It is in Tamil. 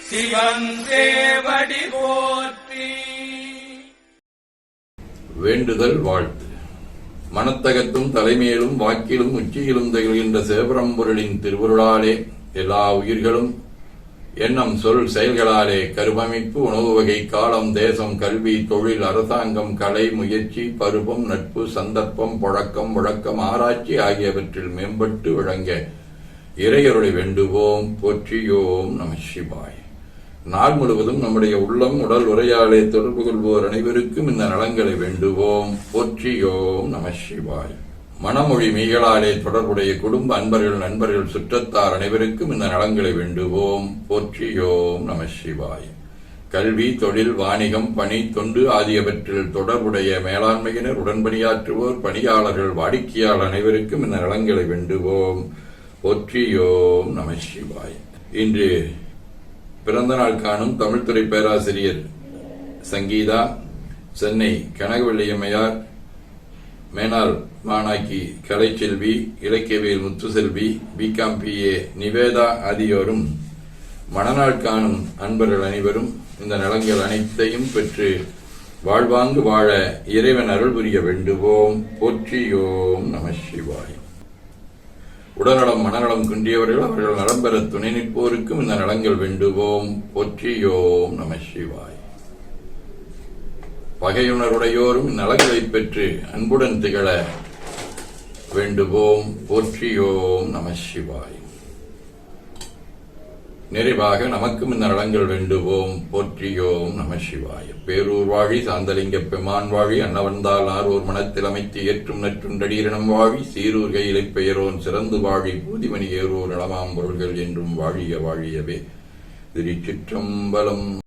சிவன் சேவடி போற்றி. வேண்டுதல் வாழ்த்து. மனத்தகத்தும் தலைமையிலும் வாக்கிலும் உச்சியிலும் திகழ்கின்ற சிவபரம்பொருளின் திருவருளாலே எல்லா உயிர்களும் எண்ணம் சொல் செயல்களாலே கருவமைப்பு உணவு வகை காலம் தேசம் கல்வி தொழில் அரசாங்கம் கலை முயற்சி பருவம் நட்பு சந்தர்ப்பம் பழக்கம் வழக்கம் ஆராய்ச்சி ஆகியவற்றில் மேம்பட்டு விளங்க இறையருளை வேண்டுவோம். போற்றியோம் நம சிவாய. நாள் முழுவதும் நம்முடைய உள்ளம் உடல் உரையாலே தொடர்பு கொள்வோர் அனைவருக்கும் இந்த நலங்களை வேண்டுவோம். போற்றியோம் நம சிவாய. மனமொழி மெய்களாலே தொடர்புடைய குடும்ப அன்பர்கள் நண்பர்கள் சுற்றத்தார் அனைவருக்கும் இந்த நலங்களை வேண்டுவோம். போற்றியோம் நம சிவாய. கல்வி தொழில் வாணிகம் பணி தொண்டு ஆகியவற்றில் தொடர்புடைய மேலாண்மையினர் உடன்பணியாற்றுவோர் பணியாளர்கள் வாடிக்கையாளர் அனைவருக்கும் இந்த நலங்களை வேண்டுவோம். போற்றியோம் நம சிவாய. இன்று பிறந்த நாள் காணும் தமிழ்துறை பேராசிரியர் சங்கீதா, சென்னை கனகவள்ளியம்மையார், மேனாள் மாணாக்கி கலைச்செல்வி, இலக்கியவியல் முத்துசெல்வி, பிகாம் PA நிவேதா ஆகியோரும் மணநாள் காணும் அன்பர்கள் அனைவரும் இந்த நலங்கள் அனைத்தையும் பெற்று வாழ்வாங்கு வாழ இறைவன் அருள் புரிய வேண்டுவோம். போற்றியோம் நம சிவாய். உடல்நலம் மனநலம் குன்றியவர்கள் அவர்கள் நலம் பெற துணை நிற்போருக்கும் இந்த நலங்கள் வேண்டுவோம். போற்றியோம் நம சிவாய். பகையுணருடையோரும் நலங்களை பெற்று அன்புடன் திகழ வேண்டுவோம். போற்றியோம் நம சிவாய். நிறைவாக நமக்கும் இந்த நலங்கள் வேண்டுவோம். போற்றியோம் நம சிவாய. பேரூர் வாழி சாந்தலிங்க பெமான் வாழி அன்னவந்தால் ஆரூர் மனத்தில் அமைத்து ஏற்றும் நற்றுண்டடீரணம் வாழி சீரூர் கையிலை பெயரோன் சிறந்து வாழி பூதிமணி ஏரூர் நலமாம் பொருள்கள் என்றும் வாழிய வாழியவே. திருச்சிற்றம்பலம்.